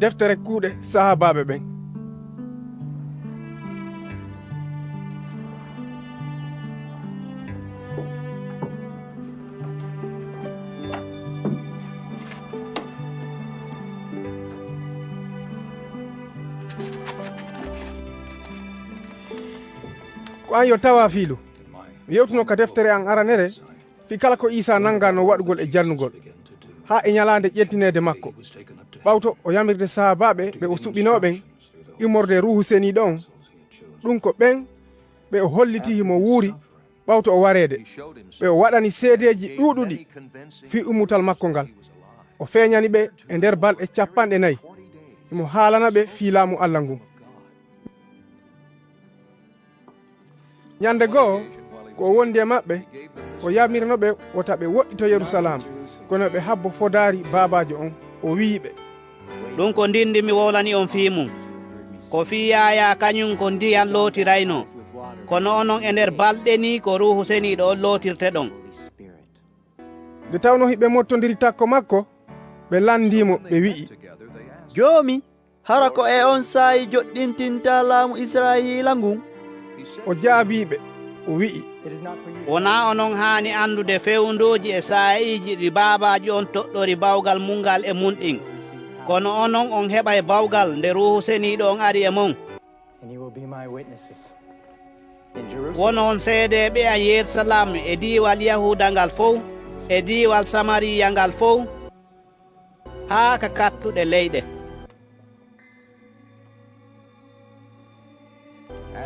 deftere kuuɗe sahabaɓe ɓen. ko an yo tawa fiilu mi yewtuno ka deftere an aranere fi kala ko Isa nangano waɗugol e jannugol ha e ñalande ƴentinede makko ɓawto o yamirde sahabaɓe ɓe o suɓɓinoɓen immorde ruhu seniɗo on ɗum ko ɓen ɓe o holliti himo wuuri ɓawto o warede ɓe o waɗani seedeji ɗuɗuɗi fi ummutal makko ngal o feeñani ɓe e nder balɗe 40 himo haalana ɓe fi laamu Allah ngun. ñande goo ko wondi e maɓɓe o yamirno ɓe wota ɓe woɗɗito Yerusalem kono ɓe habbo fodaari baabajo on o wiiɓe ɗum ko ndindi mi wolani on fii mum ko fii Yaya kañum ko ndiyan lootirayno kono onon e nder balɗe ni ko ruhu seniiɗo on lootirte ɗon. nde tawno hiɓe mottodiri takko makko ɓe landimo ɓe wi'i joomi hara ko e on saayi joɗɗintinta laamu Israyila ngun. o jaabiɓe o wi'i wona onon haani andude fewndoji e saayiji ɗi baabaji on toɗɗori bawgal mungal e mun ɗin kono onon on heɓa e bawgal nde ruhu seniiɗo on ari e mon. wono on seedeɓe e Yerusalem e diiwal Yahuda ngal fof e diiwal Samariya ngal fof haa ka kattuɗe leyɗe.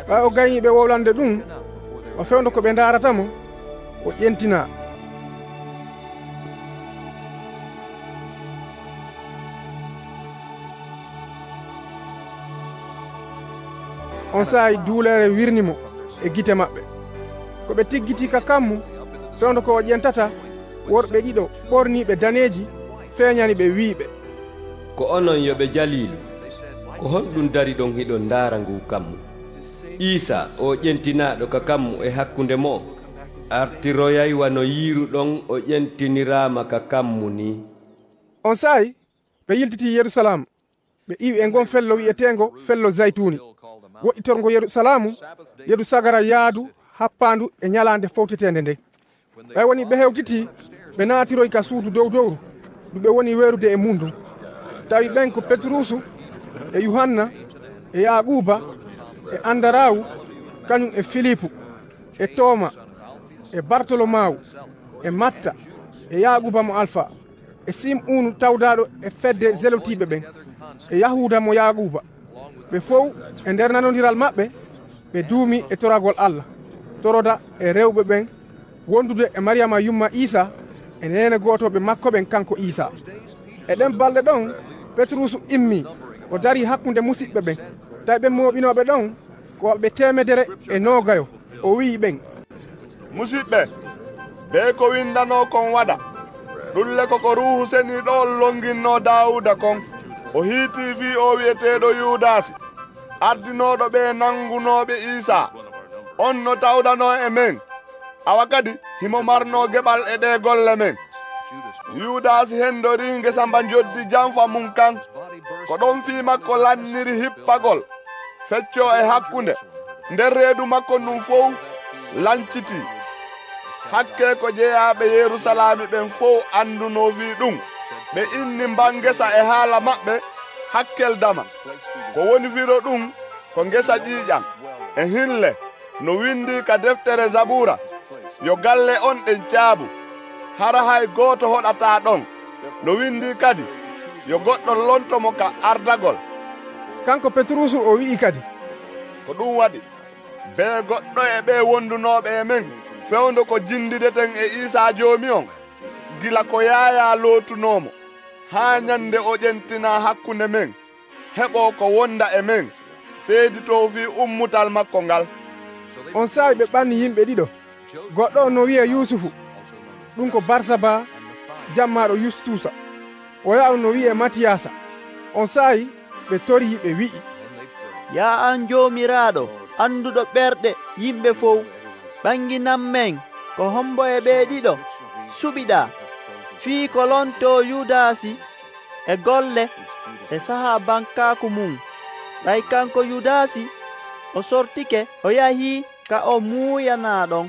ɓa o gañiɓe wowlande ɗum o fewndo ko ɓe ndaratamo o ƴentina on saayi duulere wirnimo e gite maɓɓe ko ɓe tiggiti ka kammu fewndo ko o ƴentata worɓe ɗiɗo ɓorniɓe daneji feeñani ɓe wiiɓe ko onon yoɓe jalilu ko honɗum dari ɗon hiɗon ndaara ngu kammu Isa o ƴentinaɗo ka kammu e hakkunde mo artiroyay wano yiiru ɗon o ƴentinirama ka kammu ni. on saayi ɓe yiltiti Yerusalem ɓe iwi e ngon fello wi'etengo fello zaytuni woɗɗitorgo Yerusalemu yedu sagara yaadu happandu e ñalande fowtetende nde ɓay woni ɓe hewtiti ɓe naatiroy ka suudu dow dowru ndu ɓe woni weerude e mundu tawi ɓen ko Petrusu e Yuhanna e Yaquba e Andarawu kañum e Filipu e Toma e Bartolomawu e Matta e Yaquba mo Alfa e Sim'unu tawdaɗo e fedde zelotiɓe ɓen e Yahuda mo Yaquba ɓe fof e nder nanodiral maɓɓe ɓe duumi e toragol Allah toroda e rewɓe ɓen wondude e Mariyama yumma Isa e nene gotoɓe makko ɓen kanko Isa. e ɗen balɗe ɗon Petrusu immi o dari hakkunde musidɓe ɓen tawi ɓe moɓinoɓe ɗon ko walɓe 120 o wi'i ɓen musidɓe be ko windano kon waɗa ɗulle koko ruhu seniɗo on longinno Dawuda kon o hiiti fi o wiyeteɗo Yudasi ardinoɗo ɓe nangunoɓe Isa on no tawdano e men awa kadi himo marno geɓal e ɗe golle men. Yudasi hendori ngesa mba joddi janfa mum kan ko ɗon fi makko lanniri hippagol fecco e hakkunde nder reedu makko ndum fof lanciti hakke ko jeeyaɓe Yerusalami ɓen fof anduno fi ɗum ɓe inni mba ngesa e haala maɓɓe hakkel dama ko woni firo ɗum ko ngesa ƴiiƴam e hinle no windi ka deftere Zabura yo galle on ɗen caabu hara hay gooto hoɗata ɗon no windi kadi yo goɗɗo lontomo ka ardagol. kanko Petrusu o wi'i kadi ko ɗum waɗi be goɗɗo e ɓe wondunoɓe e men fewndo ko jindideten e Isa joomi on gila ko Yaya lootunomo haa ñande o ƴentina hakkunde men heɓo ko wonda e men seedi to fi ummutal makko ngal. on saawi ɓe ɓanni yimɓe ɗiɗo goɗɗo no wiye Yusufu ɗum ko Barsaba jammaɗo Yustusa o yahu no wiye Matiyasa on saayi ɓe tori ɓe wi'i ya an joomiraɗo anduɗo ɓerɗe yimɓe fof ɓanginan men ko hombo e ɓe ɗiɗo suɓiɗa fii ko lonto Yudasi e golle e saha bankaaku mum ɗay kanko yudasi o sortike o yahi ka o muuyanaɗon.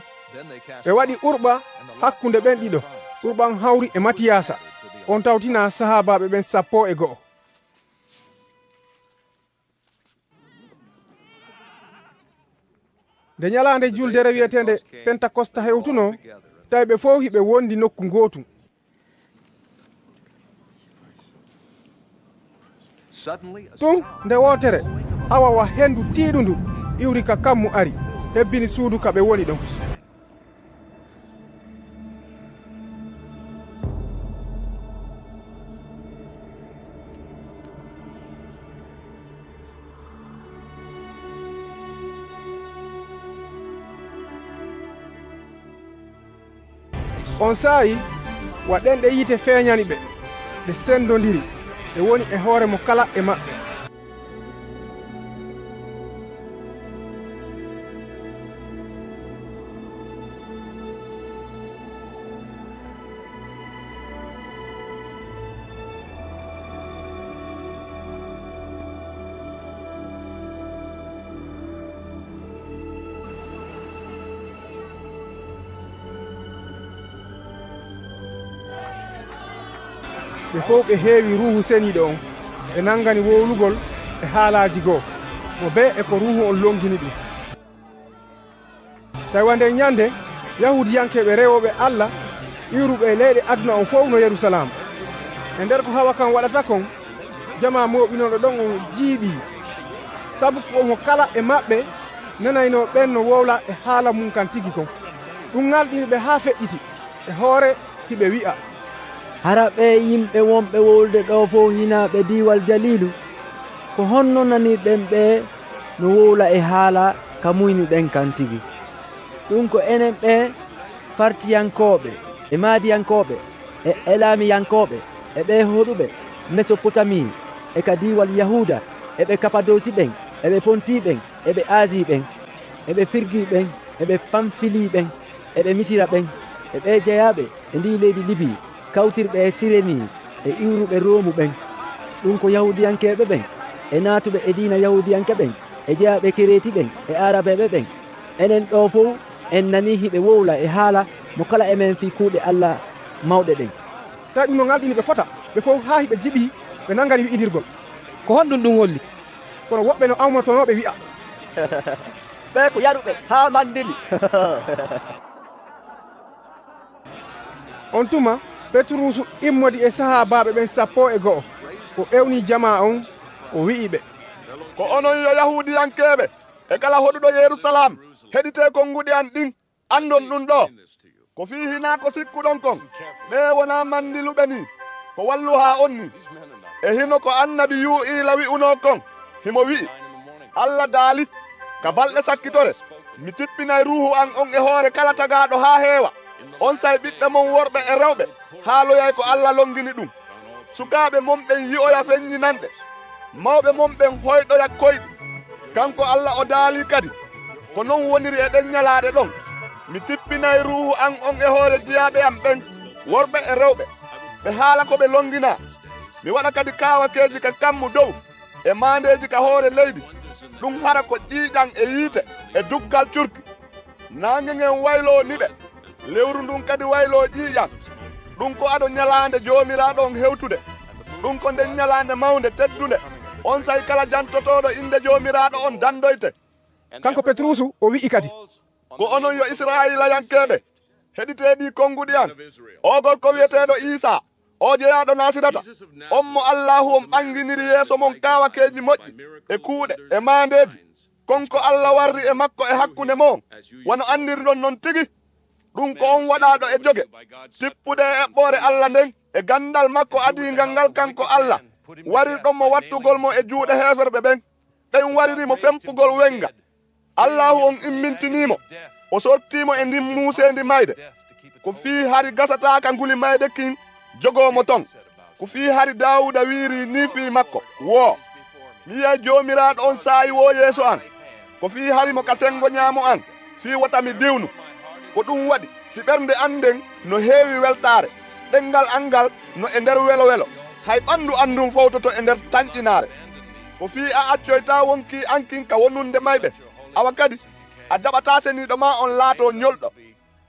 ɓe waɗi urɓa hakkunde ɓen ɗiɗo. urɓan hawri e matiyasa on tawtina sahabaɓe ɓen 11. nde ñalande juldere wiyetende pentacosta hewtuno tawi ɓe fof hiɓe wondi nokku gotum. tun nde wotere awawa hendu tiiɗundu iwri ka kammu ari hebbini suudu ka ɓe woni ɗon. on saayi waɗenɗe yite feeñani ɓe ɓe sendodiri ɓe woni e hoore mo kala e maɓɓe. ɓe fof ɓe heewi ruhu seniiɗo on ɓe nangani wowlugol e haalaji goo mo be e ko ruhu on longini ɗum. tawi wande ñande yahudiyankeɓe rewoɓe allah iwruɓe e leyɗe aduna on fof no yerusalam. e nder ko hawa kan waɗata kon jama moɓinoɗo ɗon on jiiɓi sabu ko kala e maɓɓe nanayno ɓen no wowla e haala mum kan tigi kon. ɗum ngalɗini ɓe ha feƴƴiti e hoore hiɓe wi'a hara ɓe yimɓe wonɓe wowlde ɗo fof hinaɓe diwal jalilu ko honno nanirɗen ɓe no wowla e haala ka muyniɗen kan tigi. ɗum ko enen ɓe fartiyankoɓe e maadiyankoɓe e elamiyankoɓe e ɓe hoɗuɓe mesopotami e ka diwal yahuda e ɓe kapadosi ɓen e ɓe ponti ɓen e ɓe asi ɓen e ɓe firgi ɓen e ɓe pamfili ɓen e ɓe misira ɓen e ɓe jeyaɓe e ndi leydi libi kawtirɓe e sireni e iwruɓe romu ɓen. ɗum ko yahudiyankeɓe ɓen e naatuɓe e diina yahudiyanke ɓen e jeyaɓe kereti ɓen e arabeɓe ɓen. enen ɗo fof en nani hiɓe wowla e haala mo kala emen fi kuuɗe allah mawɗe ɗen. tawi ɗum no ngalɗini ɓe fota ɓe fof ha hiɓe jiɓi ɓe nangani wi'idirgol. ko honɗum ɗum holli? kono woɓɓe no awmotonoɓe wi'a ɓe ko yaruɓe ha mandili. on tuma petrusu immodi e sahabaɓe ɓen 11 o ewni jama on o wi'iɓe ko onon yo yahudiyankeɓe e kala hoɗuɗo yerusalam heɗite konguɗi an ɗin andon ɗum ɗo ko fi hina ko sikkuɗon kon ɓe wona mandiluɓe ni ko wallu ha on ni e hino ko annabi yu'ila wi'uno kon himo wi'i allah daali ka balɗe sakkitore mi tippinay ruhu an on e hoore kala tagaɗo ha heewa on say ɓiɓɓe mon worɓe e rewɓe haaloyay ko allah longini ɗum sukaaɓe mon ɓen yi'oya feññinanɗe mawɓe mon ɓen hoyɗoya koyɗi kanko allah o daali kadi ko non woniri e ɗen ñalaaɗe ɗon mi tippinay ruhu an on e hoore jeyaaɓe am ɓen worɓe e rewɓe ɓe haala ko ɓe longina mi waɗa kadi kaawakeeji ka kammu dow e maandeeji ka hoore leydi ɗum hara ko ƴiiƴan e yiite e duggal curki naange ngen wayloo ni ɓe lewru ndun kadi wayloo ƴiiƴan ɗum ko aɗo ñalaande joomiraaɗo on hewtude ɗum ko nden ñalaande mawnde teddunde on say kala jantotoɗo inde joomiraaɗo on dandoyte. kanko petrusu o wi'i kadi ko onon yo israilayankeɓe heɗiteeɗi konguɗi an ogol ko wiyeteeɗo isa o jeyaaɗo nasirata on mo allahu on ɓanginiri yeeso mon kawakeeji moƴƴi e kuuɗe e maandeeji konko allah warri e makko e hakkunde mon wono andirɗon non tigi ɗum ko on waɗaɗo e joge tippude e eɓɓore allah nden e gandal makko adingal ngal kanko allah warirɗon mo wattugol mo e juuɗe heeferɓe ɓen ɓen waririmo fempugol wenga allahu on immintinimo o sottimo e ndin muusendi mayde ko fii hari gasataka nguli mayde kin jogomo ton ko fii hari dawuda wiiri ni fii makko wo mi yiyay jomiraɗo on saayi wo yeeso an ko fii hari mo kasengo ñaamo an fii wotami diwnu ko ɗum waɗi si ɓernde anden no heewi weltare ɗengal angal no e nder welo welo hay ɓandu andum fawtoto e nder tanƴinaare ko fii a accoyta wonki ankin ka wonunde mayɓe awa kadi a daɓata seniiɗo ma on laato ñolɗo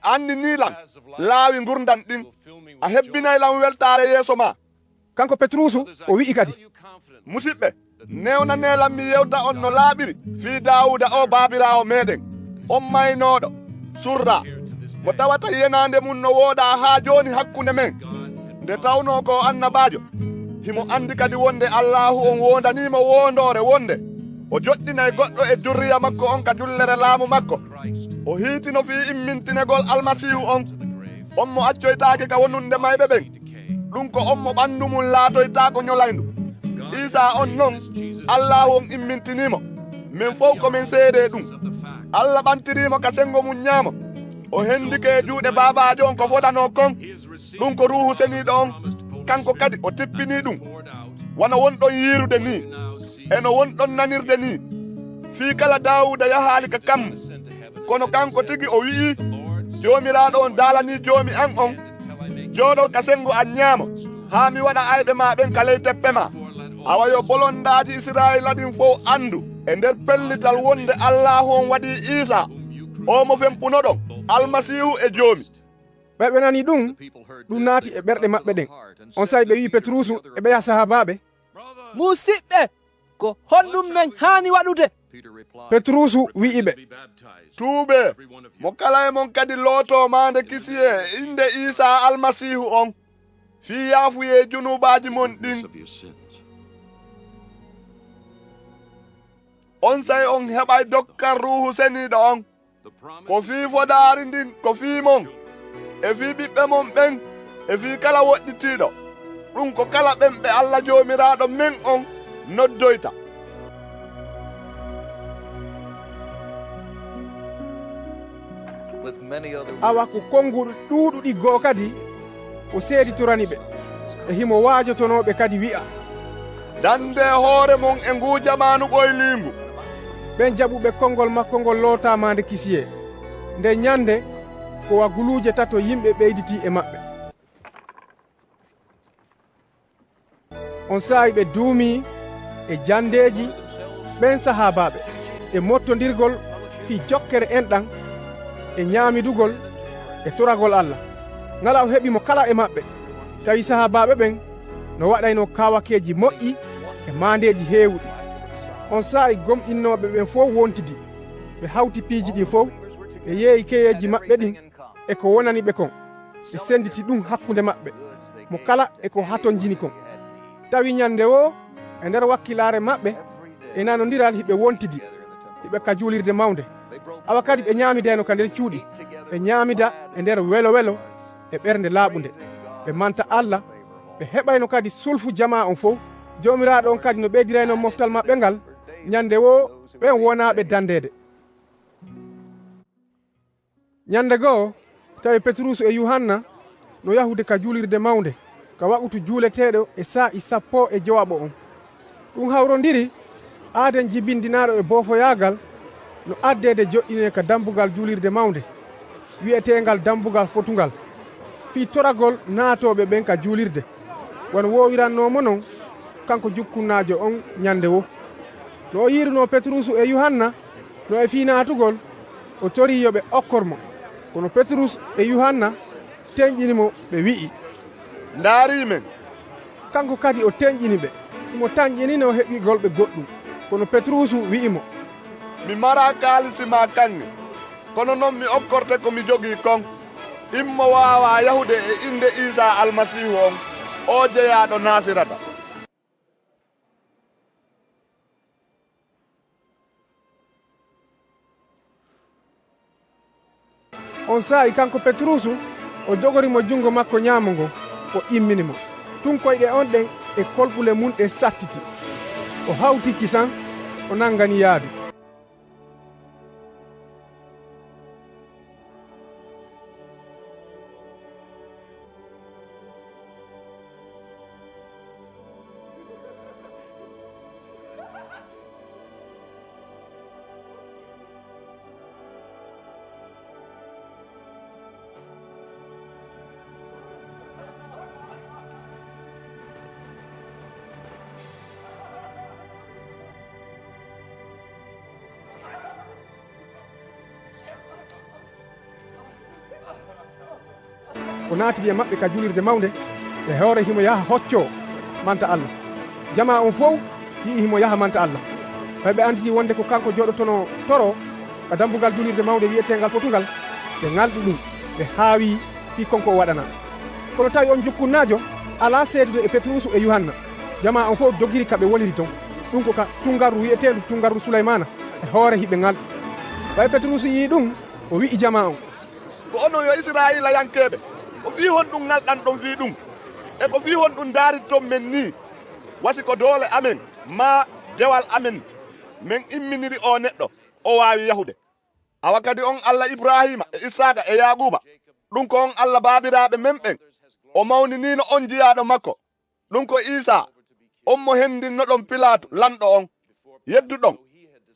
andi ni lam laawi gurdan ɗin a hebbinay lam weltaare yeeso ma. kanko Petrusu o wi'i kadi musidɓe newnanelam mi yewta on no laaɓiri fii Daawuda o baabiraawo meɗen on maynoɗo surra mo tawata yenande mum no wooɗa haa jooni hakkunde men nde tawno ko annabajo himo andi kadi wonde Allahu on wondanimo wondore wonde o joɗɗinay goɗɗo e durriya makko on ka dullere laamu makko o hiitino fii immintinegol almasihu on mo accoytaake ka wonunde mayɓe ɓen ɗum ko on mo ɓanndu mum laatoytaako ñolayndu Isa on noon Allahu on immintinimo min fof komin seede ɗum Allah ɓantirimo ka sengo mum ñaamo o hendike e juuɗe baabajo on ko foɗano kon ɗum ko ruuhu seniiɗo on kanko kadi o tippini ɗum wona wonɗon yiirude ni eno wonɗon nanirde ni fii kala Daawuda yahaali ka kammu kono kanko tigi o wi'i joomiraaɗo on daalani joomi an on jooɗo ka sengo an ñaamo haa mi waɗa ayɓe ma ɓen ka ley teppe ma awa yo bolondaaji Israila ɗin fof andu e nder pellital wonde Allahu on waɗi Isa o mo fempunoɗon almasihu e joomi. ɓeɓe nani ɗum naati e ɓerɗe maɓɓe ɗen on sahi ɓe wi Petrusu e ɓeya sahabaɓe musidɓe ko honɗum men haani waɗude. Petrusu wi'iɓe tuuɓe mo kala e mon kadi looto mande kisi e inde Isa almasihu on fii yaafuye junubaji mon ɗin on sayi on heɓay dokkan ruuhu seniiɗo on ko fii fodaari ndin ko fii mon e fii ɓiɓɓe mon ɓen e fii kala woɗɗitiiɗo ɗum ko kala ɓen ɓe Allah joomiraaɗo men on noddoyta. awa ko konnguɗo ɗuuɗuɗi goo kadi o seeditorani ɓe e himo waajotonoɓe kadi wi'a dande hoore mon e nguu jamanu ɓoyliingu ɓen jaɓuɓe konngol makko ngol lootamande kisiye nde ñande ko waguluuje tato yimɓe ɓeyditi e maɓɓe on saawi ɓe duumi e jandeeji ɓen sahabaɓe e mottodirgol fi jokkere enɗan e ñaamidugol e toragol Allah ngala o heɓimo kala e maɓɓe tawi sahabaɓe ɓen no waɗayno kawakeji moƴƴi e mandeji heewɗi on saa'i gomɗinnoɓe ɓen fof wontidi ɓe hawti piiji ɗin fof ɓe yeeyi keyeji maɓɓe ɗin e ko wonani ɓe kon ɓe senditi ɗum hakkunde maɓɓe mo kala e ko haton jini kon tawi ñande o e nder wakkilare maɓɓe e nanodiral hiɓe wontidi hiɓe ka juulirde mawde awa kadi ɓe ñaamideno ka nder cuuɗi ɓe ñaamida e nder welo welo e ɓernde laaɓunde ɓe manta Allah ɓe heɓayno kadi sulfu jama on fof jomiraɗo on kadi no ɓeydirayno moftal maɓɓe ngal ñande wo ɓen wonaɓe dandede ñande goo tawi Petrusu e Yuhanna no yahude ka juulirde mawde ka waɓutu juuleteɗo e saa'i 10 on ɗum hawrodiri aaden jibindinaɗo e boofoyagal no addede joɗɗine ka dambugal juulirde mawde wi'etengal dambugal fotugal fii toragol naatoɓe ɓen ka juulirde won wowirannomo non kanko jukkunnajo on ñande wo no o yiruno Petrusu e Yuhanna no e fii naatugol o tori yoɓe okkormo kono Petrus e Yuhanna teñƴinimo ɓe wi'i ndaarimen kanko kadi o teñƴini ɓe mo tañƴinino heɓigolɓe goɗɗum kono Petrusu wi'imo mi mara kaalisi ma kanŋe kono noon mi okkorte ko mi jogii kon immo waawa yahude e inde Isa almasihu on o jeyaɗo Nasirata. on saa'i kanko Petrusu o jogorimo jungo makko ñaamo ngo o imminimo tun koyɗe on ɗen e kolɓule mum ɗe sattiti o hawti kisan o nangani yaadu o naatidi e maɓɓe ka julirde mawde e hoore himo yaha hocco manta Allah. Jama on fof yii himo yaha manta Allah. Ɓay ɓe anditi wonde ko kanko joɗotono toro ka dambugal julirde mawde wiyetengal fotugal ɓe ngalɗi ɗum ɓe haawi fi konko o waɗana. Kono tawi on jokkunnajo ala seedude e Petrus e Yohanna. Jama on fof dogiri kaɓe woniri ton. Ɗum ko ka tungarru wiyetendu tungarru Sulaymana e hoore hiɓe ngalɗi. Ɓay Petrus yii ɗum o wi'i jama on, ko onon yo Israila yankeɓe ko fi hon ɗum ngalɗan ɗon fi ɗum e ko fi hon ɗum daaritton men ni wasi ko doole amen ma dewal amen min imminiri o neɗɗo o waawi yahude. Awa kadi on Allah Ibrahima e Isaka e Yaquba ɗum ko on Allah baabiraaɓe men ɓen o mawninino on jiyaaɗo makko. Ɗum ko Isa on mo hendinno ɗon Pilatu lanɗo on yedduɗon.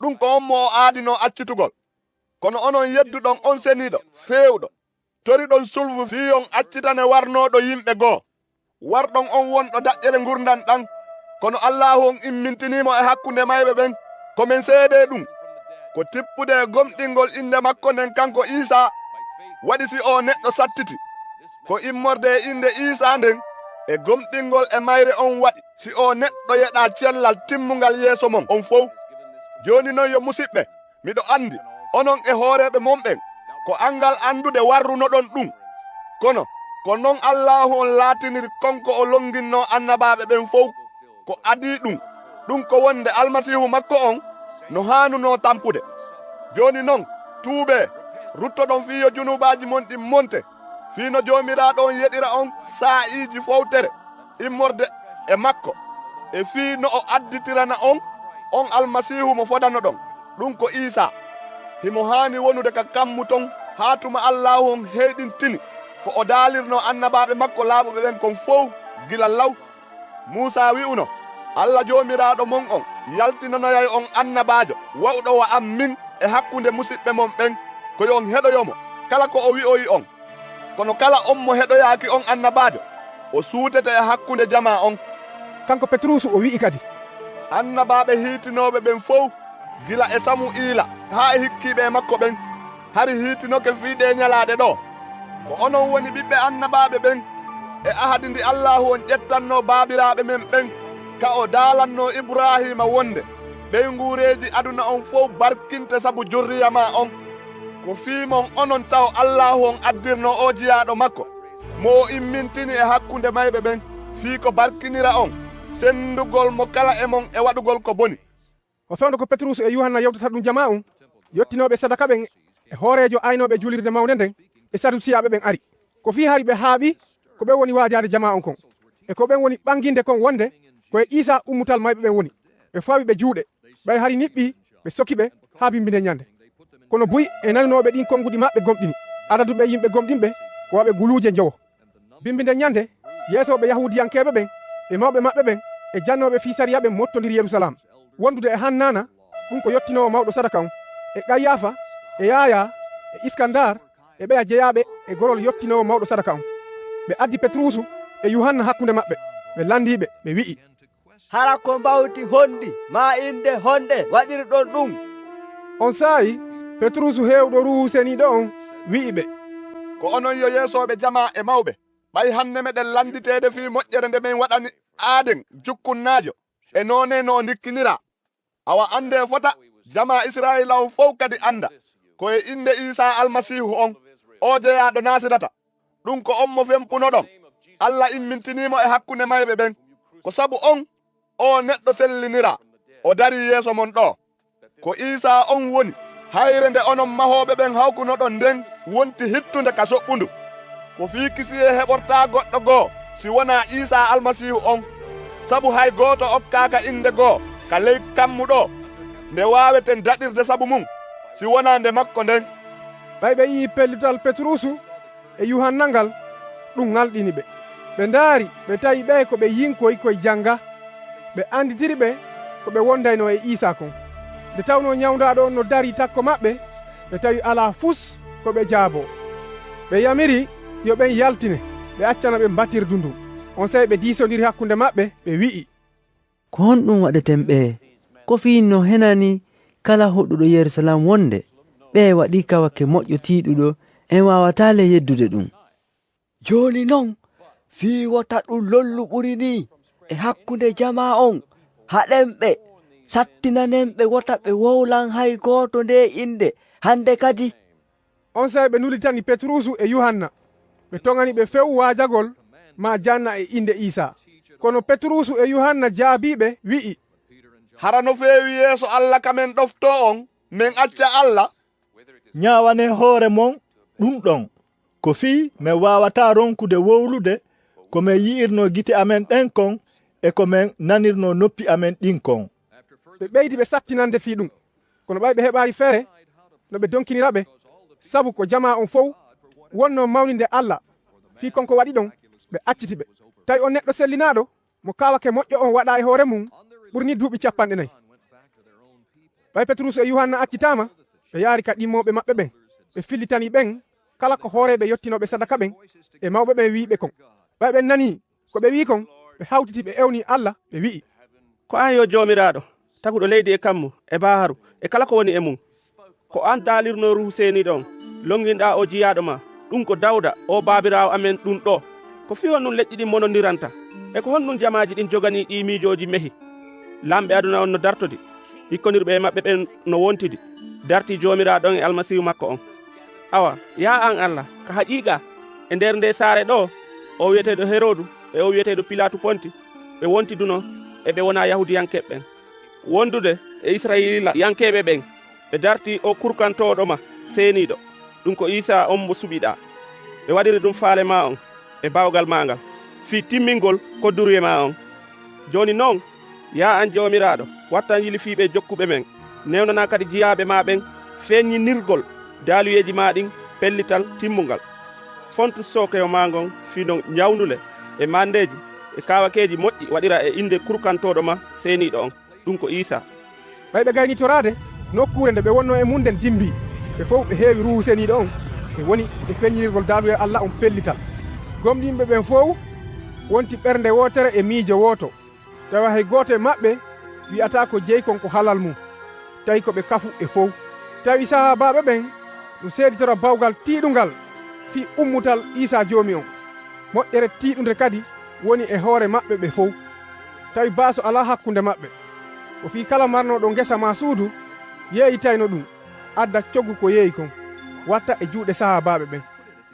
Ɗum ko on mo o aadino accitugol. Kono onon yedduɗon on seniiɗo feewɗo toriɗon sulfu fii on accitane warnoɗo yimɓe goo. Warɗon on wonɗo daƴƴere gurdan ɗan. Kono Allahu on immintinimo e hakkunde mayɓe ɓen komin seede ɗum ko tippude e gomɗingol inde makko nden kanko Isa waɗi si o neɗɗo sattiti ko immorde e inde Isa nden e gomɗingol e mayre on waɗi si o neɗɗo yeɗa cellal timmungal yeeso mon on fof. Joni noon yo musidɓe miɗo andi onon e hooreɓe mon ɓen ko angal andude warrunoɗon ɗum. Kono ko non Allahu on laatiniri konko o longinno annabaɓe ɓen fof ko adi ɗum ko wonde almasihu makko on no haanuno tampude. Joni noon tuube ruttoɗon fiyo junubaji mon ɗi monte fiino jomiraɗo on yeɗira on saa'iji fowtere immorde e makko e fii no o additirana on almasihu mo fodano ɗon. Ɗum ko Isa himo haani wonude ka kammu ton haa tuma Allahu on heeɗintini ko o daalirno annabaɓe makko laaɓuɓe ɓen kon fof gila law. Musa wi'uno Allah jomiraɗo mon on yaltinanoyay on annabajo wawɗo wa am min e hakkunde musidɓe mon ɓen ko yon heɗoyomo kala ko o wi'oyi on. Kono kala on mo heɗoyaaki on annabajo o suutete e hakkunde jama on. Kanko Petrus o wi'i kadi annabaɓe hiitinoɓe ɓen fof gila e Samuila haa e hikkiɓe makko ɓen hari hiitinoke fiiɗe ñalaɗe ɗo ko onon woni ɓiɓɓe annabaɓe ɓen e ahadi ndi Allahu on ƴettanno baabiraɓe men ɓen ka o daalanno Ibrahima wonde ɓen nguureji aduna on fof barkinte sabu jurriya ma on ko fiimon onon taw Allahu on addirno o jiyaɗo makko mo o immintini e hakkunde mayɓe ɓen fii ko barkinira on sendugol mo kala e mon e waɗugol ko boni. o fewndo ko Petrus e Yohanna yewtata ɗum jama on yottinoɓe sadaka ɓen e hoorejo aynoɓe julirde mawde nden e sadusiyaɓe ɓen ari ko fii hari ɓe haaɓi ko ɓen woni waajade jama on kon e ko ɓen woni ɓanginde kon wonde koye Isa ummutal mayɓe ɓen woni ɓe fawi ɓe juuɗe ɓay hari niɓɓi ɓe sokiɓe haa bimbinde ñande. Kono buy e naninoɓe ɗin konguɗi maɓɓe gomɗini adaduɓe yimɓe gomɗinɓe ko waɓe guluuje jowo bimbinde ñande yeesoɓe yahudiyankeɓe ɓen e mawɓe maɓɓe ɓen e jannoɓe fiisariya ɓen mottodiri Yerusalem wondude e Hannana ɗum ko yottinowo mawɗo sadaka on e Qayyafa e Yaya e Iskandar e ɓeya jeyaɓe e gorol yottinowo mawɗo sadaka on. Ɓe addi Petrusu e Yohanna hakkunde maɓɓe ɓe landiɓe ɓe wi'i hara ko mbawti honɗi ma inde honɗe waɗirɗon ɗum. On saayi Petrusu hewɗo ruhu seniɗo on wi'i ɓe ko onon yo yeesoɓe jama e mawɓe ɓay hande meɗen landitede fi moƴƴere nde min waɗani aaden jukkunnajo e noone no dikkinira awa ande fota jama Israila on fof kadi anda koye inde Isa almasihu on o jeyaɗo nasirata ɗum ko on mo fempunoɗon Allah immintinimo e hakkunde mayɓe ɓen ko sabu on o neɗɗo sellinira o dari yeeso mon ɗo ko Isa on woni hayre nde onon mahoɓe ɓen hawkunoɗon nden wonti hittunde ka soɓɓundu ko fii kisi e heɓorta goɗɗo goo si wona Isa almasihu on sabu hay gooto okkaaka inde goo ka ley kammuɗo nde waweten daɗirde sabu mum si wona nde makko nden. ɓay ɓe yii pellital Petrusu e Yohanna ngal ɗum ngalɗini ɓe ɓe ndaari ɓe tawi ɓe ko ɓe yinkoy koye janga ɓe anditiri ɓe ko ɓe wondayno e Isa kon nde tawno ñawdaɗo on no dari takko maɓɓe ɓe tawi ala fus ko ɓe jaabo ɓe yamiri yo ɓen yaltine ɓe accana ɓe mbatirdu ndu on sayi ɓe diisodiri hakkunde maɓɓe ɓe wi'i ko honɗum waɗeten ɓe ko fiinno henani kala hoɗɗuɗo Yerusalem wonde ɓe waɗi ka wakke moƴƴo tiiɗuɗo en wawata le yeddude ɗum. joni non fii wota ɗum lollu ɓuri ni e hakkunde jama on haɗenɓe sattinanenɓe wota ɓe wowlan hay gooto nde inde hande kadi. On sahi ɓe nulitani Petrusu e Yuhanna ɓe tongani ɓe few waajagol ma janna e inde Isa. Kono Petrusu e Yuhanna jaabiɓe wi'i, hara no feewi yeeso Allah kamen ɗofto on min acca Allah. ñawane hoore mon ɗum ɗon ko fii min wawata ronkude wowlude ko min yi'irno gite amen ɗen kon e ko min nanirno noppi amen ɗin kon. ɓe ɓeydi ɓe sattinande fii ɗum, kono ɓay ɓe heɓayi feere no ɓe donkiniraɓe, sabu ko jama on fof wonno mawninde Allah fii konko waɗi ɗon ɓe acciti ɓe. Tawi on neɗɗo sellinaɗo mo kawake moƴƴo on waɗa e hoore mum ɓurni duuɓi 40. ɓay Petrus e Yuhanna accitama, ɓe yaari ka ɗimmoɓe maɓɓe ɓen, ɓe fillitani ɓen kala ko hooreɓe yettinoɓe sadaka ɓen e mawɓe ɓen wiɓe kon. ɓay ɓen nani ko ɓe wi kon, ɓe hawtiti ɓe ewni Allah ɓe wi'i, ko an yo jomiraɗo taguɗo leydi e kammu e baharu e kala ko woni e mum, ko an daalirno ruhu seeniɗo on longinɗa o jiyaɗo ma, ɗum ko Dawda o babirawo amen ɗum ɗo. Ko fi hon ɗum leƴƴi ɗin monondiranta e ko honɗum jamaji ɗin jogani ɗi miijoji mehi. Lamɓe aduna on no dartodi, hikkonirɓe e maɓɓe ɓen no wontidi, darti jomiraɗon e almasihu makko on. Awa ya an Allah ka haqiqa e nder nde saare ɗo o wiyeteɗo Herodu e o wiyeteɗo Pilatu Ponti ɓe wontiduno e ɓe wona yahudiyankeɓe ɓen. Wondude e Israila yankeɓe ɓen ɓe darti o kurkantoɗo ma seeniɗo, ɗum ko Isa on mo suɓiɗa. ɓe waɗiri ɗum faale ma on e bawgal magal fi timmingol kodduruye ma on. Joni noon ya an jomiraɗo wattan yilifiɓe jokkuɓe men, newnana kadi jiyaɓe ma ɓen feññinirgol daaluyeji ma ɗin pellital timmugal. Fontu sokeyo ma ngon fi non ñawdule e mandeji e kawakeji moƴƴi waɗira e inde kurkantoɗo ma seeniɗo on, ɗum ko Isa. ɓay ɓe gaynitorade nokkure nde ɓe wonno e mum nden dimbi, ɓe fof ɓe heewi ruhu seeniɗo on ɓe woni e feññinirgol daaluye Allah on pellital. Gomɗinɓe ɓen fof wonti ɓernde wotere e miijo woto, tawa hay goto e maɓɓe wi'ata ko jeyi kon ko halal mum, tawi ko ɓe kafu e fof. Tawi sahabaɓe ɓen ɗum seeditoro bawgal tiiɗungal fi ummutal Isa joomi on, moƴƴere tiiɗunde kadi woni e hoore maɓɓe ɓe fof. Tawi baaso ala hakkunde maɓɓe, o fi kala marnoɗo ngesa ma suudu yeeyitayno ɗum adda coggu ko yeeyi kon watta e juuɗe sahabaɓe ɓen,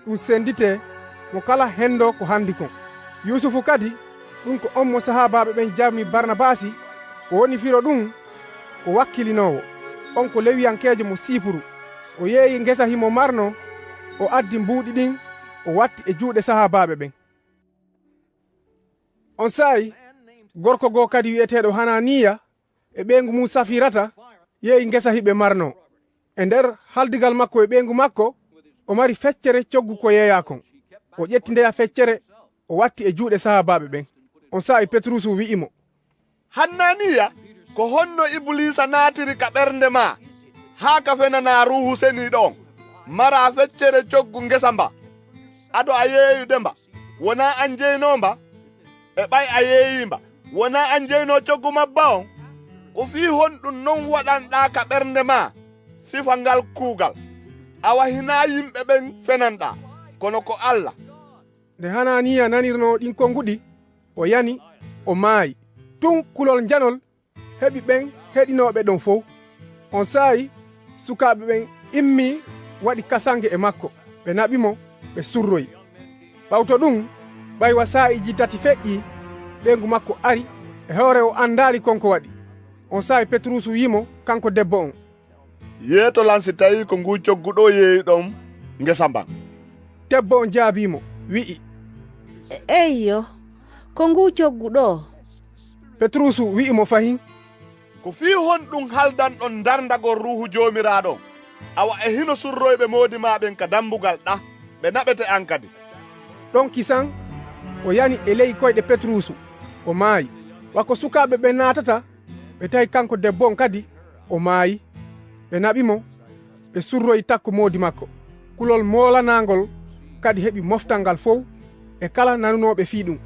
ɗum sendite mo kala hendo ko handi kon. Yusufu kadi ɗum ko on mo sahabaɓe ɓen jarmi Barnabasi o woni firo ɗum ko wakkilinowo, on ko lewiyankejo mo Sipuru. O yeeyi ngesa himo marno, o addi mbuuɗi ɗin o watti e juuɗe sahabaɓe ɓen. On saayi gorko goo kadi wi'eteɗo Hananiya e ɓeygu mum Safirata yeeyi ngesa hiɓe marno. E nder haldigal makko e ɓeygu makko o mari feccere coggu ko yeeya kon. O ƴetti ndeya feccere o watti e juuɗe sahabaɓe ɓen. On saayi Petrusu wi'imo, Hananiya, ko honno Iblisa naatiri ka ɓernde ma haa ka fenana ruhu seniɗo on mara feccere coggu ngesa mba. Ado a yeeyude mba, wona an jeynomba, e ɓay a yeeyimba, wona an jeyno coggu mabba on. Ko fii honɗum non waɗanɗa ka ɓernde ma sifa ngal kuugal. Awa hina yimɓe ɓen fenanɗa, kono ko Allah. Nde Hananiya nanirno ɗin konguɗi, o yani, o maayi. Tun kulol janol heɓi ɓen heɗinoɓe ɗon fof. On saayi sukaɓe ɓen immi waɗi kasange e makko, ɓe naɓimo ɓe surroyi. ɓawto ɗum ɓaywa saa'iji tati feƴƴi, ɓeygu makko ari e hoore o andali konko waɗi. On saayi Petrusu wimo kanko debbo on, yeeto lan si tawi ko ngu cogguɗo yeeyiɗon ngesa mba. debbo on jaabimo wi'i, eyyo ko ngu cogguɗo. Petrusu wi'imo fahin, ko fii honɗum haldanɗon darndagol ruhu joomiraɗon, awa e hino surroyɓe moodi maɓen ka dambugal ɗa ɓe naɓete an kadi. ɗon kisan o yani e ley koyɗe Petrusu, o maayi. Wako sukaɓe ɓe naatata ɓe tawi kanko debbo on kadi o maayi. ɓe naɓimo ɓe surroyi takko moodi makko. Kulol moolanagol kadi heɓi moftal ngal fof e kala nanunoɓe fii ɗum.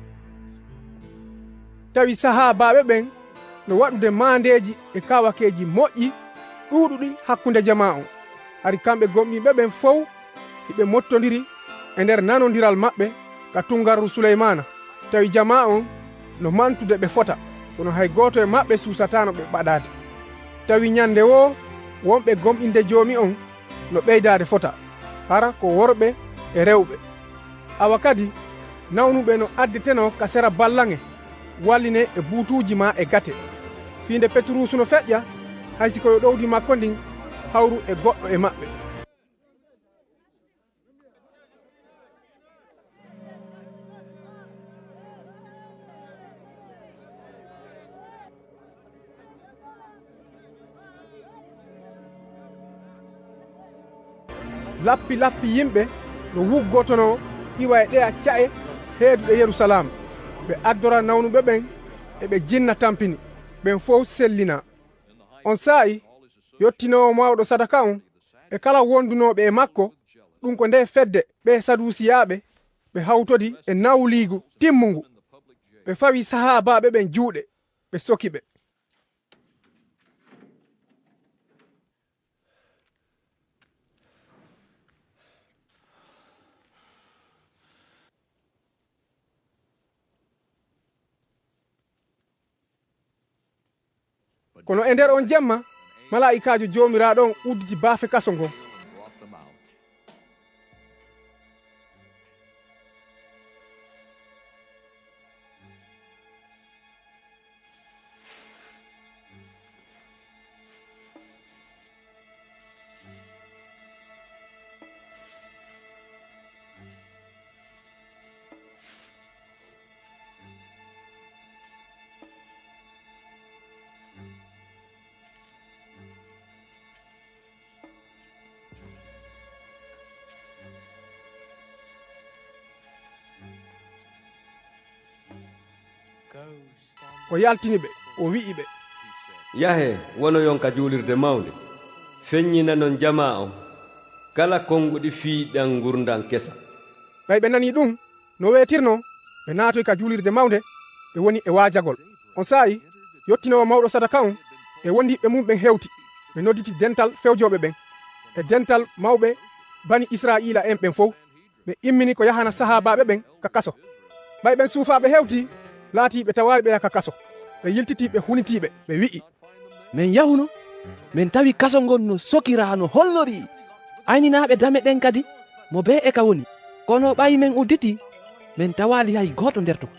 Tawi sahabaɓe ɓen no waɗude mandeji e kawakeji moƴƴi ɗuuɗuɗi hakkunde jama on, hari kamɓe gomɗinɓe ɓen fof hiɓe mottodiri e nder nanodiral maɓɓe ka tungarru Suleymana tawi jama on no mantude ɓe fota kono hay goto e maɓɓe suusatano ɓe ɓaɗade tawi ñande wo wonɓe gomɗinde joomi on no ɓeydade fota hara ko worɓe e rewɓe awa kadi nawnuɓe no addeteno ka sera ballange walline e buutuji ma e gate fiinde Petrusu no feƴƴa haysi koyo ɗowdi makko ndin hawru e goɗɗo e maɓɓe lappi yimɓe no wuggotono iwa e ɗeya cae heeduɗe Yerusalama ɓe addora nawnuɓe ɓen eɓe jinna tampini ɓen fof sellina on saa'i yottinowo mawɗo sadaka on e kala wondunoɓe e makko ɗum ko nde fedde ɓe sadusiyaɓe ɓe hawtodi e nawliigu timmungu ɓe fawi sahabaɓe ɓen juuɗe ɓe sokiɓe kono e nder on jemma malaikajo jomiraɗo on udditi baafe kaso ngon o yaltini ɓe o wi'i ɓe yahe wono yonka juulirde mawde feññina non jama on kala konguɗi fiiɗan gurdan kesa ɓay ɓe nani ɗum no weetirno ɓe naatoy ka juulirde mawde ɓe woni e waajagol on saa'i yottinowo mawɗo sadaka on e wondiɓe mum ɓen hewti ɓe nodditi dental fewjoɓe ɓen e dental mawɓe bani Israila en ɓen fof ɓe immini ko yahana sahabaɓe ɓen ka kaso ɓay ɓen suufaɓe hewti laati ɓe tawari ɓe yaka kaso ɓe yiltiti ɓe hunitiɓe ɓe wi'i min yahuno min tawi kaso ngon no sokira no hollori ayninaɓe dame ɗen kadi mo be e ka woni kono ɓayi men udditi min tawali hay goto nder ton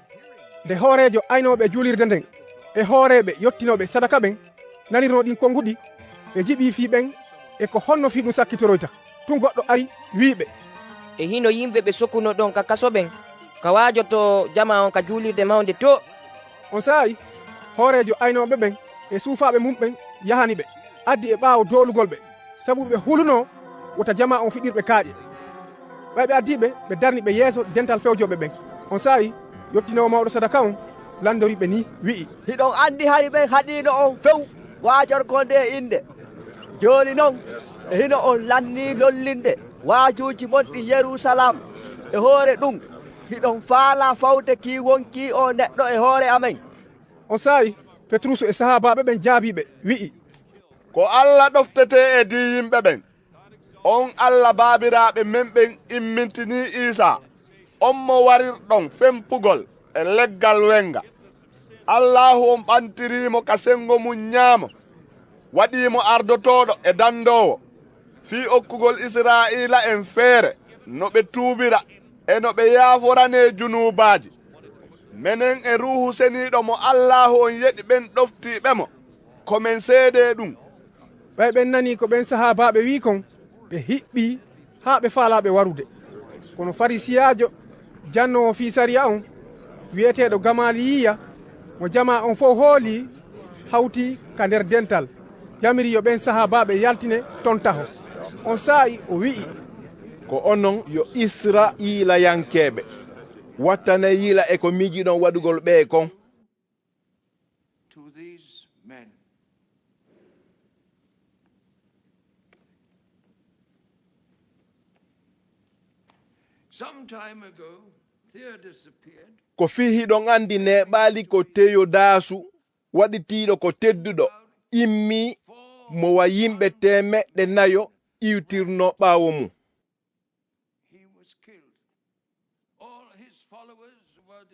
nde hoorejo aynoɓe juulirde nden e hooreɓe yottinoɓe sadaka ɓen nanirno ɗin konguɗi ɓe jiɓi fi ɓen e ko honno fi ɗum sakkitoroyta tun goɗɗo ari wiiɓe e hino yimɓe ɓe sokkuno ɗon ka kaso ɓen ka waajoto jama on ka juulirde mawde to on saayi hoorejo aynoɓe ɓen e suufaɓe mum ɓen yahani ɓe addi e ɓaawo doolugol ɓe sabu ɓe huluno wota jama on fiɗirɓe kaaƴe ɓayɓe addiɓe ɓe darni ɓe yeeso dental fewjoɓe ɓen on saayi yottinowo mawɗo sadaka on landoriɓe ni wi'i hiɗon andi hari ɓen haɗino on few waajorko nde inde joni noon e hino on lanni lollinde waajuji mon ɗi Yerusalam e hoore ɗum hiɗon faala fawde ki wonki o neɗɗo e hoore amen on saayi Petrusu e sahabaɓe ɓen jaabiɓe wi'i ko Allah ɗoftete e di yimɓe ɓen on Allah baabiraɓe men ɓen immintini Isa on mo warirɗon fempugol e leggal wenga Allahu on ɓantirimo ka sengo mum ñaamo waɗimo ardotoɗo e dandowo fi okkugol Israila en feere no ɓe tuubira e no ɓe yaaforane junubaji menen e ruhu seniɗo mo Allahu on yeɗi ɓen ɗoftiɓemo komin seede ɗum ɓay ɓen nani ko ɓen sahabaɓe wi kon ɓe hiɓɓi haa ɓe faalaɓe warude kono farisiyajo jannowo fi sariya on wiyeteɗo Gamaliyiya mo jama on fof hooli hawti ka nder dental yamiri yo ɓen sahabaɓe yaltine ton taho on saa'i o wi'i ko onon yo Israila yankeɓe wattane yila e ko miijiɗon waɗugol ɓe kon ko fi hiɗon andi neɓali ko Teyodaasu waɗitiɗo ko tedduɗo immi mo wa yimɓe 400 iwtirno ɓaawo mum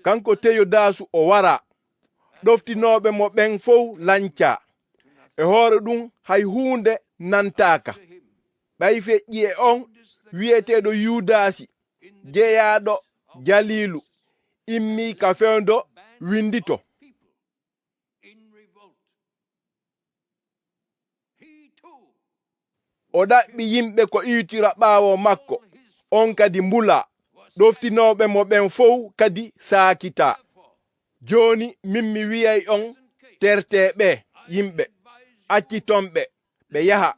kanko teyodaasu o wara ɗoftinoɓe mo ɓen fof lanca e hoore ɗum hay hunde nantaka ɓay feƴƴi e on wiyeteɗo yudasi jeeyaɗo jalilu immi ka fewndo windito o ɗaɓɓi yimɓe ko iwtira ɓaawo makko on kadi mbula ɗoftinoɓe mo ɓen fof kadi saakita joni min mi wiyay on terteɓe yimɓe accitonɓe ɓe yaha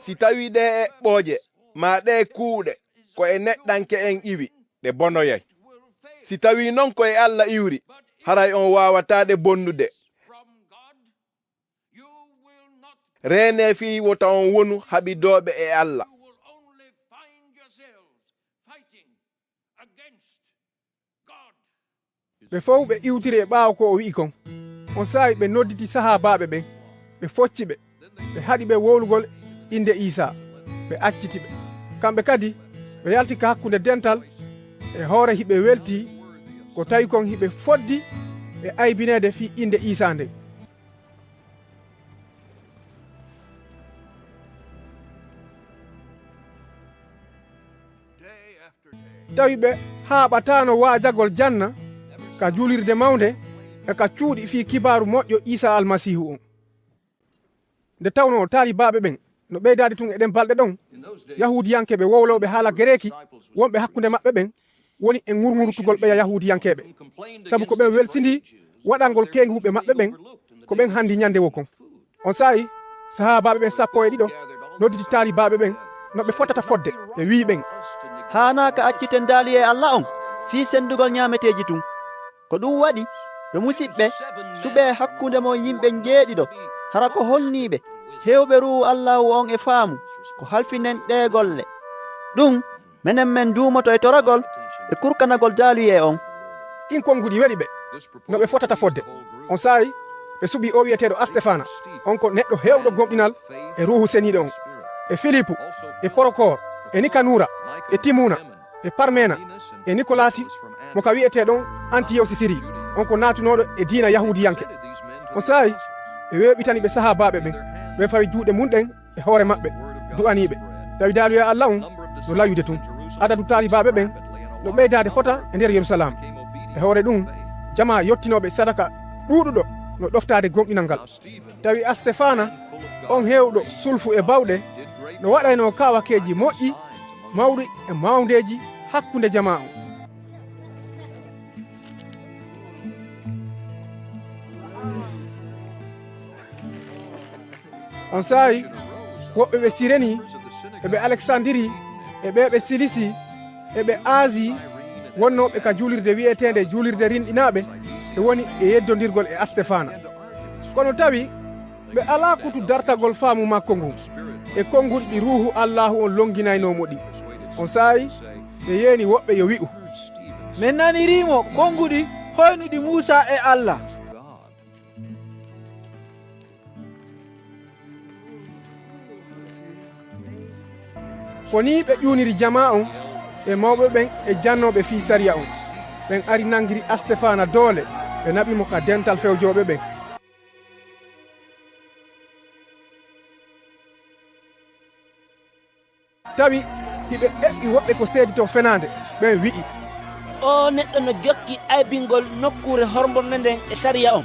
si tawi ɗe eɓɓoje ma ɗe kuuɗe ko e neɗɗanke en iwi ɗe bonoyay si tawi non ko e Allah iwri haray on wawataɗe bonnude rene fi wota on wonu haɓidoɓe e Allah ɓe fof ɓe iwtiri e ɓaawo ko o wi'i kon on saawi ɓe nodditi sahabaɓe ɓen ɓe focci ɓe ɓe haɗi ɓe wowlugol inde Isa ɓe acciti ɓe kamɓe kadi ɓe yalti ka hakkunde dental e hoore hiɓe welti ko tawi kon hiɓe foddi e aybinede fi inde Isa nden tawi ɓe haaɓatano waajagol janna ka juulirde mawnde e ka cuuɗi fi kibaru moƴƴo Isa almasihu on nde tawno taalibaɓe ɓen no ɓeydade tun eɗen balɗe ɗon yahudiyankeɓe wowlowɓe haala greki wonɓe hakkunde maɓɓe ɓen woni e ŋurŋurtugol ɓeya yahudiyankeɓe sabu ko ɓen welsindi waɗalngol kenguɓe maɓɓe ɓen ko ɓen handi ñande wo kon on saayi sahabaɓe ɓen 12 nodditi taalibaɓe ɓen noɓe fotata fodde ɓe wi ɓen hanaka acciten daali e Allah on fi sendugol ñameteji tun ko ɗum waɗi ɓe musidɓe suɓe hakkunde mon yimɓe jeeɗiɗo hara ko holniɓe hewɓe ruhu Allahu on e faamu ko halfinen ɗe golle ɗum menen men duumoto e toragol e kurkanagol daaluye on ɗin konguɗi weɗi ɓe no ɓe fotata fodde on saayi ɓe suɓi o wiyeteɗo Astefana on ko neɗɗo hewɗo gomɗinal e ruhu seniɗo on e Filipu e Porokor e Nikanura e Timuna e Parmena e Nikolasi mo ka wiyeteɗon Antiyewsi Siri on ko natunoɗo e diina yahudiyanke on saayi ɓe weɓitani ɓe sahabaɓe ɓen ɓe fawi juuɗe munɗen e hoore maɓɓe du'aniɓe tawi daaluye Allah on no layude tun adadu taalibaɓe ɓen no ɓeydade fota e nder Yerusalem e hoore ɗum jama yottinoɓe sadaka ɗuuɗuɗo no ɗoftade gomɗinal ngal tawi Astefana on hewɗo sulfu e bawɗe no waɗayno kawakeji moƴƴi mawɗi e mawdeji hakkunde jama on on saayi woɓɓe ɓe Sireni eɓe Alexandiri e ɓeɓe Silisi eɓe Asi wonnoɓe ka juulirde wiyetede juulirde rinɗinaɓe e woni e yeddodirgol e Astefana kono tawi ɓe ala kutu dartagol faamu makko ngu e konguɗi ɗi ruhu Allahu on longinaynomo ɗi on saayi ɓe yeeni woɓɓe yo wi'u min nanirimo konguɗi hoynuɗi Musa e Allah ko ni ɓe ƴuniri jama on e mawɓe ɓen e jannoɓe fi sariya on ɓen ari nangiri Astefana doole ɓe naɓimo ka dental fewjoɓe ɓen tawi hiɓe eɓɓi woɓɓe ko seedito fenade ɓen wi'i o neɗɗo no jokki aybingol nokkure horborne nden e sariya on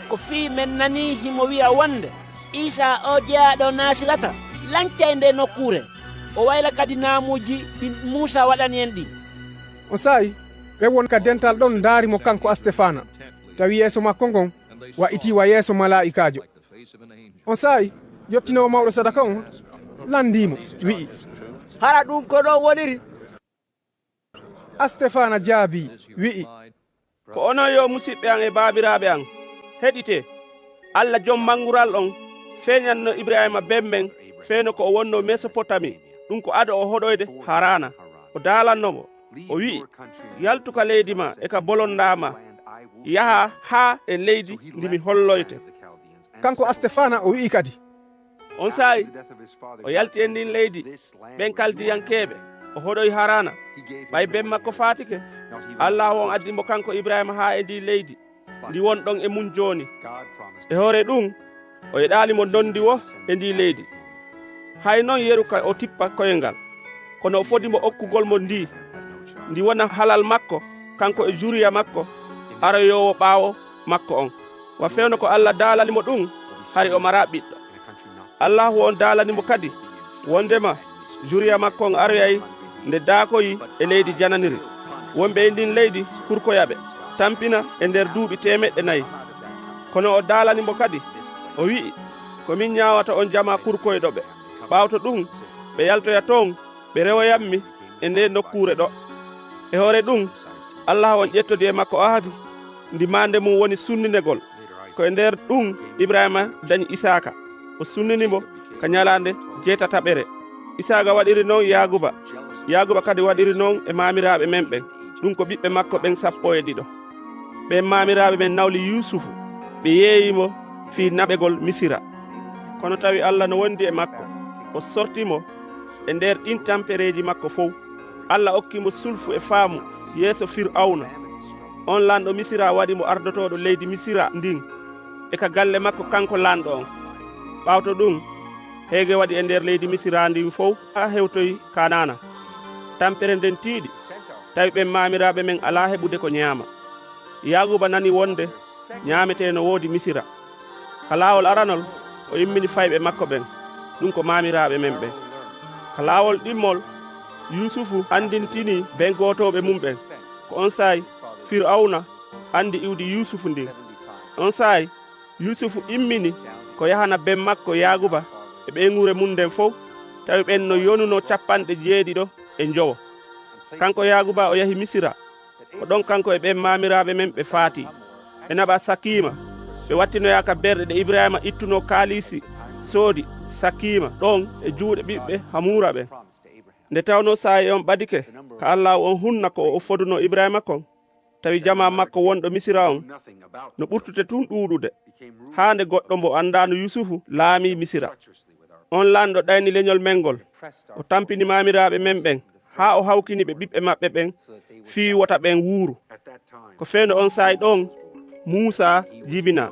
ko fii men nani himo wiya wonde Isa o jeeyaɗo Nasirata lancay nde nokkure o wayla kadi naamuji ɗi Musa waɗani en ɗi on saayi ɓe won ka dental ɗon daarimo kanko Astefana tawi yeeso makko ngon wa'itiwa yeeso mala'ikajo on saayi yottinowo mawɗo sadaka on landimo wi'i hara ɗum ko ɗon woniri Astefana jaabi wi'i ko onon yo musidɓe an e baabiraɓe an heɗite Allah joom mangural on feeñanno Ibrahima bemben feeno ko o wonno Mesopotami ɗum ko ado o hoɗoyde Harana o daalannomo o wi'i yaltu ka leydi ma e ka bolondama yaha haa e leydi ndimi holloyte kanko Astefana o wi'i kadi on saayi o yalti e ndin leydi ɓen kaldiyankeɓe o hoɗoy harana ɓay ben makko fatike allah on addimo kanko ibrahima ha e ndi leydi ndi won ɗon e mum joni e hoore ɗum o yeɗalimo dondi wo e ndi leydi hay noon yeruka o tippa koyengal kono o fodimo okkugol mo ndi wona halal makko kanko e juriya makko aroyowo ɓaawo makko on wa fewno ko allah daalanimo ɗum hari o mara ɓiɗɗo allahu on daalanimo kadi wondema juriya makko on aroyay nde daakoyi e leydi jananiri wonɓe e ndin leydi kurkoyaɓe tampina e nder duuɓi 400 kono o daalanimo kadi o wi'i komin ñaawata on jama kurkoyɗoɓe ɓaawto ɗum ɓe yaltoya toon ɓe rewoyammi e nde nokkure ɗo e hoore ɗum allah on ƴettodi e makko ahdi ndi mande mum woni sunninegol ko e nder ɗum ibrahima dañi isaka o sunninimo ka ñalande 8 isaka waɗiri noon yaguba kadi waɗiri noon e mamiraɓe men ɓen ɗum ko ɓiɓɓe makko ɓen 12 ɓen mamiraɓe men nawli yusufu ɓe yeeyimo fi naɓegol misira kono tawi allah no wondi e makko o sortimo e nder ɗin tampereji makko fof allah okkimo sulfu e faamu yeeso fir'auna on lanɗo misira waɗimo ardotoɗo leydi misira ndin e ka galle makko kanko lanɗo on ɓawto ɗum heege waɗi e nder leydi misira ndin fof ha hewtoyi kanana tampere nden tiiɗi tawi ɓen mamiraɓe men ala heɓude ko ñaama yaguba nani wonde ñaamete no woodi misira ka laawol aranol o immini fayɓe makko ɓen ɗum ko mamiraɓe men ɓen ka laawol ɗimmol yusufu andintini ben gotoɓe mum ɓen ko on saayi fir'auna andi iwdi yusufu ndin on saayi yusufu immini ko yahana ben makko yaguba e ɓeŋure mum nden fof tawi ɓen no yonuno 70 e jowo kanko yaguba o yahi misira ko ɗon kanko e ɓen mamiraɓe men ɓe faati ɓe naɓa sakima ɓe wattinoya ka berɗe ɗe ibrahima ittuno kaalisi soodi sakima ɗon e juuɗe ɓiɓɓe hamura ɓen nde tawno saayi on ɓadike ka allah on hunna ko o foduno ibrahima kon tawi jama makko wonɗo misira on no ɓurtute tun ɗuuɗude haa nde goɗɗo mbo andano yusufu laami misira on lanɗo ɗayni leñol men ngol o tampini mamiraɓe men ɓen haa o hawkini ɓe ɓiɓɓe maɓɓe ɓen fii wota ɓen wuuru ko feewno on saayi ɗon muusa jibina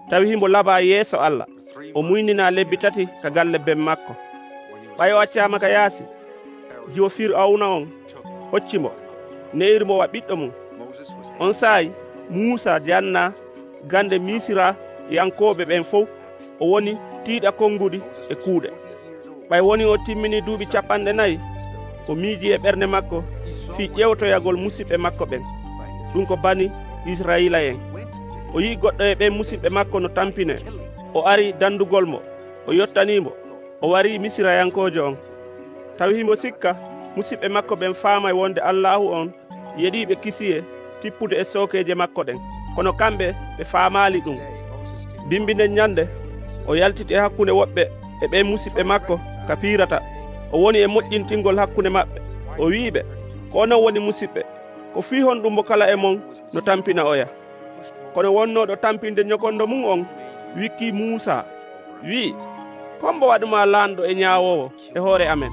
tawi himbo laba yeeso allah o muynina lebbi 3 ka galle ben makko ɓay o accama ka yaasi jiwo fir'auna on hoccimo neyirimo wa ɓiɗɗo mum on saayi muusa janna gande misira yankoɓe ɓen fof o woni tiiɗa konngudi e kuuɗe ɓay woni o timmini duuɓi 40 o miiji e ɓernde makko fi ƴewtoyagol musidɓe makko ɓen ɗum ko bani israila en o yi goɗɗo e ɓen musidɓe makko no tampine o ari dandugol mo o yottanimo o wari misirayankojo on tawi himo sikka musidɓe makko ɓen faamay wonde allahu on yeɗiɓe kisiye tippude e sookeje makko ɗen kono kamɓe ɓe faamali ɗum bimbinden ñande o yaltiti e hakkunde woɓɓe e ɓen musidɓe makko ka piirata o woni e moƴƴintingol hakkunde maɓɓe o wiiɓe ko onon woni musidɓe ko fii hon ɗum mo kala e mon no tampina oya kono wonnoɗo tampinde ñokondo mum on wikki muusa wii kombo waɗuma lanɗo e ñaawowo e hoore amen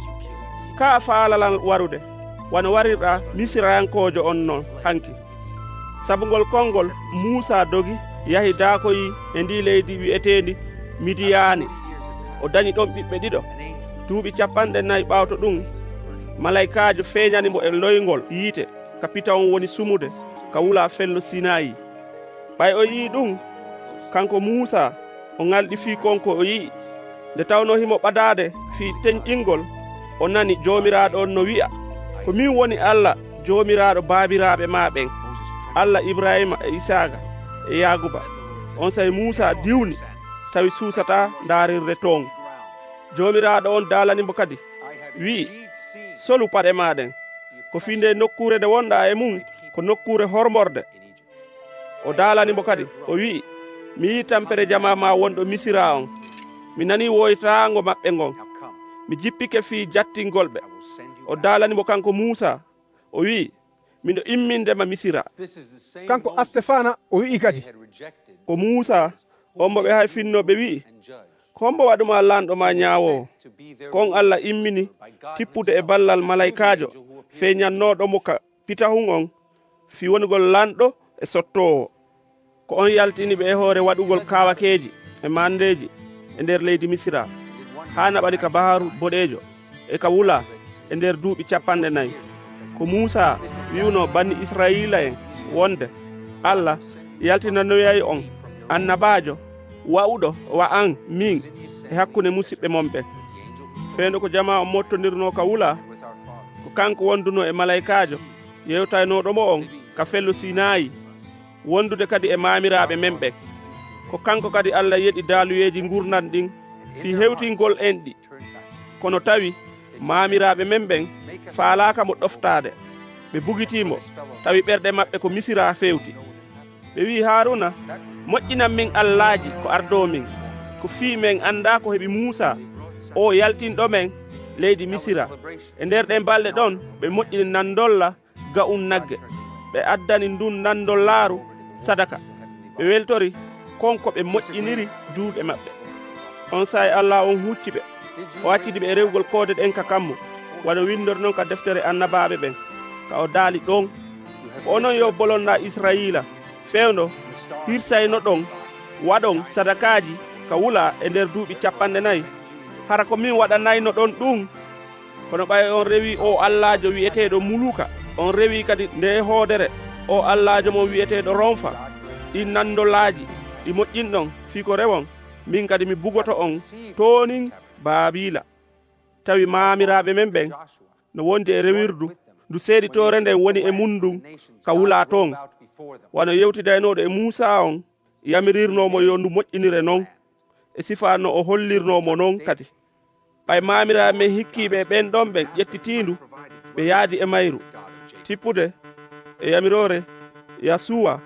ka faalalal warude wano warirɗa misirayankojo on noon hanki sabu ngol konngol muusa dogi yahi daakoyi e ndi leydi wi'etendi midiyani o dañi ɗon ɓiɓɓe ɗiɗo duuɓi 40 ɓawto ɗum malaikajo feeñanimo e loyngol yiite ka pita on woni sumude ka wula fello sinayi ɓay o yii ɗum kanko muusa o ngalɗi fii konko o yii nde tawno himo ɓadade fii teñƴingol o nani joomiraɗo on no wi'a ko min woni allah joomiraɗo baabiraɓe ma ɓen allah ibrahima e isaka e yaguba on sayi muusa diwni tawi suusata daarirde toon joomiraɗo on daalanimo kadi wi'i solu paɗe maɗen ko finde nokkure nde wonɗa e mum ko nokkure hormorde o daalanimo kadi o wi'i mi yi tampere jama ma wonɗo misira on mi nani woytaango maɓɓe ngon mi jippike fii jattingolɓe o daalanimo kanko muusa o wi'i miɗo immindema misira kanko astefana o wi'i kadi ko muusa on mo ɓe hay finnoɓe wi'i kombo waɗuma lanɗo ma ñaawowo kon Allah immini tippude e ballal malaikajo feeñannoɗomo ka pitahun on fi wonugol lanɗo e sottowo ko on yaltini ɓe e hoore waɗugol kawakeji e mandeji e nder leydi misira ha naɓani ka baharu boɗejo e ka wula e nder duuɓi 40 ko Musa wiwno banni Israila en wonde Allah yaltinanoyayi on annabajo wawɗo wa an min e hakkunde musidɓe momɓe feendo ko jama o mottodirno ka wula ko kanko wonduno e malaikajo yewtaynoɗomo on ka fello Sinayi wondude kadi e mamiraɓe men ɓe ko kanko kadi Allah yeɗi daaluyeji gurnan ɗin fi hewtingol en ɗi kono tawi mamiraɓe men ɓen faalaka mo ɗoftade ɓe bugitimo tawi ɓerɗe maɓɓe ko misira fewti ɓe wi Haruna moƴƴinan min allaji ko ardo min ko fi men anda ko heɓi Musa o yaltinɗo men leydi misira e nder ɗen balɗe ɗon ɓe moƴƴini nandolla ga'un nagge ɓe addani ndun nandollaru sadaka ɓe weltori konko ɓe moƴƴiniri juuɗe maɓɓe on sayi Allah on hucci ɓe o accidi ɓe e rewgol koode ɗen ka kammo wano windor noon ka deftere annabaɓe ɓen ka o daali ɗon ko onon yo bolonna Israila fewno hirsayno ɗon waɗon sadakaji ka wula e nder duuɓi 40 hara ko min waɗanayno ɗon ɗum kono ɓay on rewi o allajo wi'eteɗo Muluka on rewi kadi nde hoodere o allajo mon wi'eteɗo Ronfa ɗi nandolaji ɗi moƴƴinɗon fi ko rewon min kadi mi bugoto on tonin Babila tawi mamiraɓe men ɓen no wondi e rewirdu ndu seeɗitore nden woni e mundum ka wula toon wano yewtidaynoɗo e Musa on yamirirnomo yo ndu moƴƴinire noon e sifa no o hollirnomo noon kadi ɓay mamiraɓe men hikkiɓe ɓen ɗon ɓen ƴettitindu ɓe yaadi e mayru tippude e yamirore Yasuwa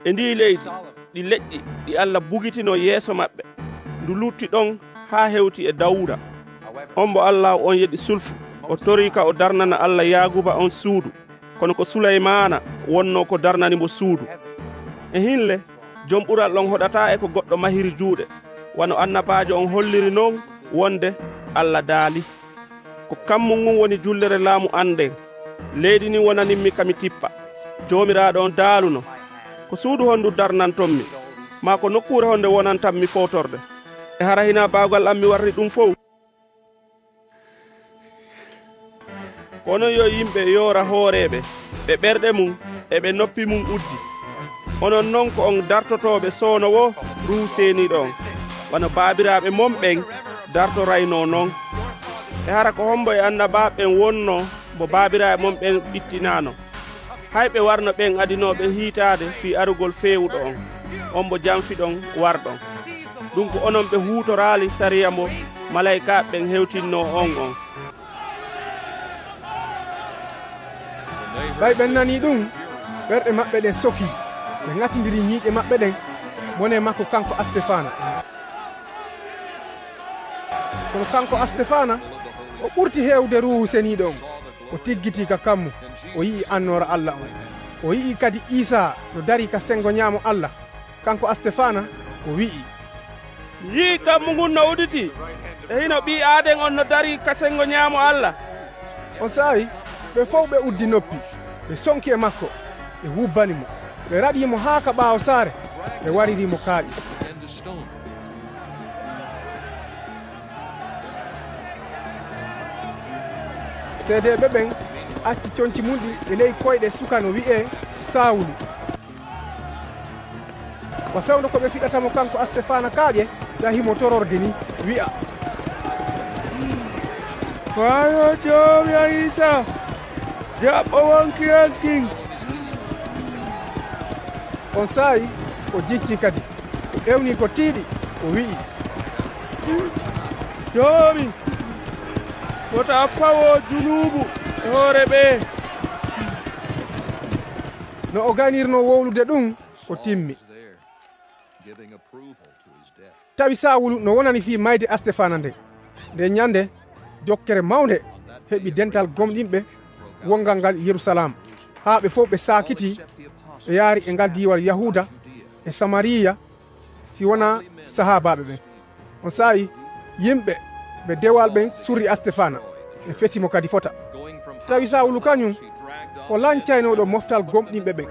e ndi leydi ɗi leƴƴi ɗi Allah bugitino yeeso maɓɓe ndu lutti ɗon ha hewti e Dawuda on mbo Allah on yeɗi sulfu o tori ka o darnana Allah Yaguba on suudu kono ko Sulaymana wonno ko darnani mo suudu e hinle joom ɓural ɗon hoɗata e ko goɗɗo mahiri juuɗe wano annabajo on holliri noon wonde Allah daali ko kammu ngun woni jullere laamu anden leydi ni wonanimmi kami tippa jomiraɗo on daaluno ko suudu hondu darnantommi ma ko nokkure honde wonantammi fotorde e hara hina bawgal am mi warri ɗum fof kono yo yimɓe yoora hooreɓe ɓe ɓerɗe mum e ɓe noppi mum uddi onon noon ko on dartotoɓe soonowo ruhu seeniɗo on wano baabiraɓe mom ɓen dartorayno noon e hara ko hombo e annabaɓen wonno mbo baabiraɓe mom ɓen ɓittinano hay ɓe warno ɓen adinoɓe hiitade fi arugol fewuɗo on on mbo jamfiɗon warɗon ɗum ko onon ɓe huutorali sariya mo malaikaɓe ɓen hewtinno on ɓay ɓen nani ɗum ɓerɗe maɓɓe ɗen soki ɓe ŋatidiri ñiiƴe maɓɓe ɗen mone makko kanko Astefana kono kanko Astefana o ɓurti hewde ruhu seniɗo on o tiggiti ka kammu o yii annora Allah on o yii kadi Isa no dari ka sengo ñaamo Allah kanko Astefana o wi'i yii kammu ngun no uditi e hino ɓi aaden on no dari ka sengo ñaamo Allah on saawi ɓe fof ɓe uddi noppi ɓe sonki e makko ɓe wubbanimo ɓe raɗimo haa ka ɓaawo saare ɓe waririmo kaaƴe seedeɓe ɓen acci coñci mum ɗi e ley koyɗe suka no wi'e Sawulu wa fewndo ko ɓe fiɗatamo kanko Astefana kaaƴe yahimo tororde ni wi'a fayo joomi Isa jaɓɓo wonki yankin on saayi o jicci kadi o ƴewni ko tiiɗi o wi'i joomi wota fawo junubu e hoore ɓe no o ganirno wowlude ɗum o timmi tawi Sawulu no wonani fi mayde Astefana nde ñande jokkere mawnde heɓi dental gomɗinɓe wongal ngal Yerusalem haa ɓe fof ɓe saakiti ɓe yaari e ngal diwal Yahuda e Samariya si wona sahabaɓe ɓen on saayi yimɓe ɓe dewal ɓen surri Astefana ɓe fesimo kadi fota tawi Sawulu kañum ko lancaynoɗo moftal gomɗinɓe ɓen